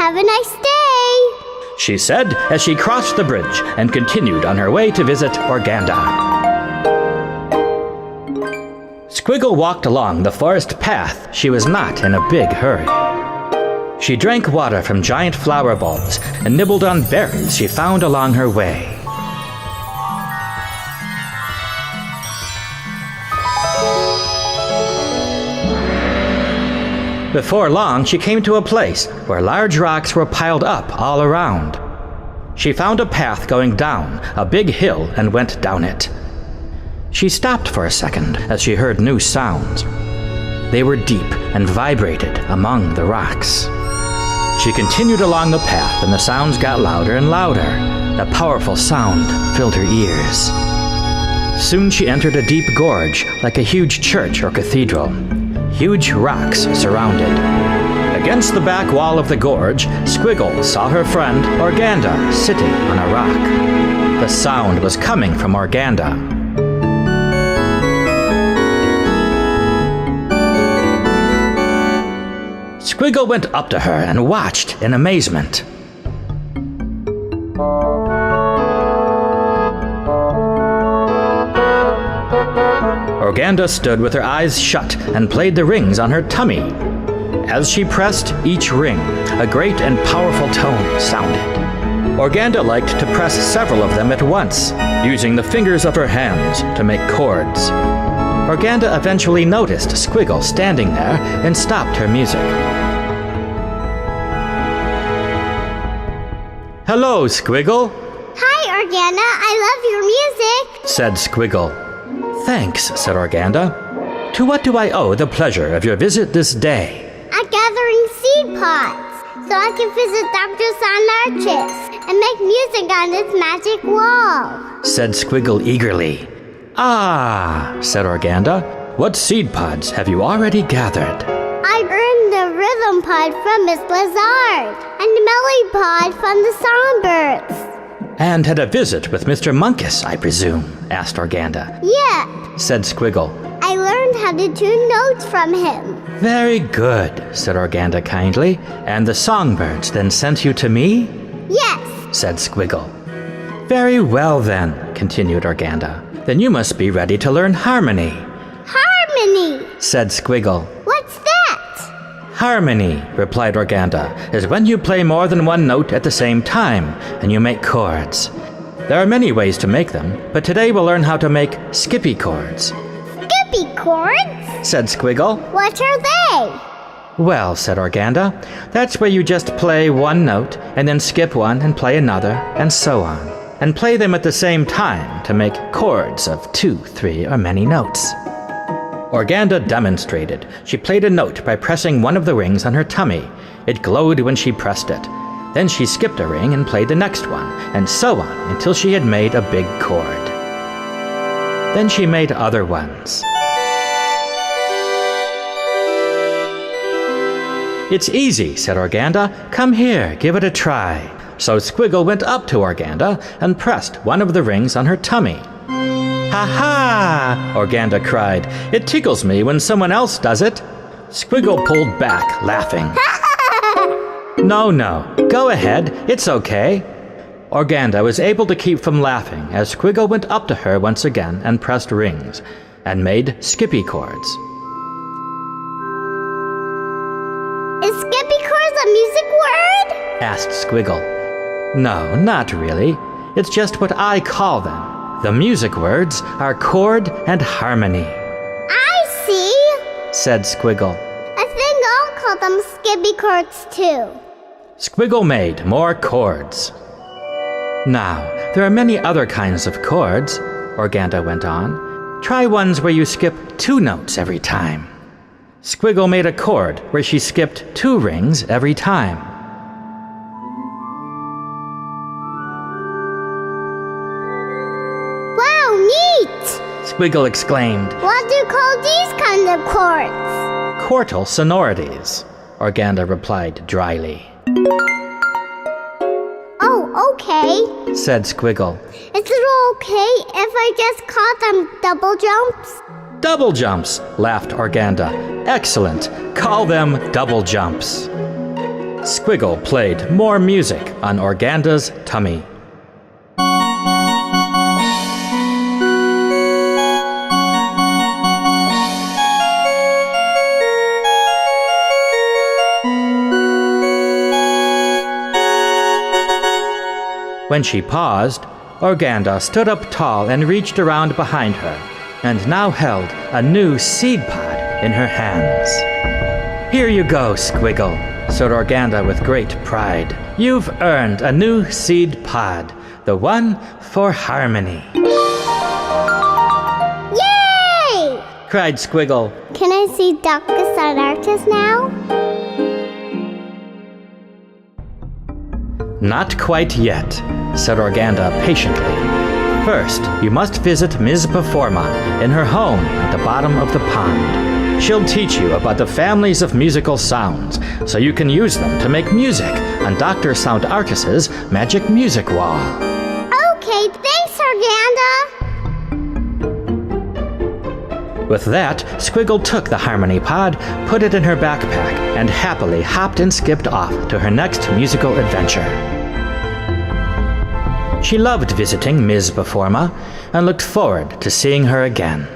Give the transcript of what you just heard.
Have a nice day, she said as she crossed the bridge and continued on her way to visit Organda. Squiggle walked along the forest path. She was not in a big hurry. She drank water from giant flower bulbs and nibbled on berries she found along her way. Before long, she came to a place where large rocks were piled up all around. She found a path going down a big hill and went down it. She stopped for a second as she heard new sounds. They were deep and vibrated among the rocks. She continued along the path and the sounds got louder and louder. A powerful sound filled her ears. Soon she entered a deep gorge like a huge church or cathedral. Huge rocks surrounded. Against the back wall of the gorge, Squiggle saw her friend Organda sitting on a rock. The sound was coming from Organda. Squiggle went up to her and watched in amazement. Organda stood with her eyes shut and played the rings on her tummy. As she pressed each ring, a great and powerful tone sounded. Organda liked to press several of them at once, using the fingers of her hands to make chords. Organda eventually noticed Squiggle standing there and stopped her music. "Hello, Squiggle," Hi, Organda. I love your music, said Squiggle. "Thanks," said Organda. "To what do I owe the pleasure of your visit this day?" I'm gathering seed pods so I can visit Dr. Sanarchis and make music on this magic wall, said Squiggle eagerly. "Ah," said Organda. "What seed pods have you already gathered?" I earned the rhythm pod from Miss Lazard and the melody pod from the songbirds. "And had a visit with Mr. Munkus, I presume?" asked Organda. Yeah, Said Squiggle. I learned how to tune notes from him. "Very good," said Organda kindly. "And the songbirds then sent you to me?" Yes, said Squiggle. "Very well then," continued Organda. "Then you must be ready to learn harmony," harmony. said Squiggle. What's that? "Harmony," replied Organda, "is when you play more than one note at the same time and you make chords. There are many ways to make them, but today we'll learn how to make skippy chords," Skippy chords? said Squiggle. What are they? "Well," said Organda, "that's where you just play one note and then skip one and play another and so on, and play them at the same time to make chords of 2, 3, or many notes." Organda demonstrated. She played a note by pressing one of the rings on her tummy. It glowed when she pressed it. Then she skipped a ring and played the next one, and so on until she had made a big chord. Then she made other ones. "It's easy," said Organda. "Come here, give it a try." So Squiggle went up to Organda and pressed one of the rings on her tummy. "Ha-ha!" Organda cried. "It tickles me when someone else does it." Squiggle pulled back, laughing. No, go ahead, it's okay." Organda was able to keep from laughing as Squiggle went up to her once again and pressed rings, and made skippy chords. Is skippy chords a music word? Asked Squiggle. "No, not really. It's just what I call them. The music words are chord and harmony," I see. said Squiggle. I think I'll call them skippy chords too. Squiggle made more chords. "Now, there are many other kinds of chords," Organda went on. "Try ones where you skip 2 notes every time." Squiggle made a chord where she skipped 2 rings every time. Wow, neat! Squiggle exclaimed. What do you call these kind of chords? "Quartal sonorities," Organda replied dryly. Oh, okay. Said Squiggle. Is it okay if I just call them double jumps? "Double jumps," laughed Organda. "Excellent. Call them double jumps." Squiggle played more music on Organda's tummy. When she paused, Organda stood up tall and reached around behind her, and now held a new seed pod in her hands. "Here you go, Squiggle," said Organda with great pride. "You've earned a new seed pod, the one for harmony." Yay! cried Squiggle. Can I see Dr. Sun Artist now? "Not quite yet," said Organda patiently. "First, you must visit Ms. Performa in her home at the bottom of the pond. She'll teach you about the families of musical sounds, so you can use them to make music on Dr. Sound Artist's magic music wall." Okay, thanks, Organda. With that, Squiggle took the harmony pod, put it in her backpack, and happily hopped and skipped off to her next musical adventure. She loved visiting Ms. Performa and looked forward to seeing her again.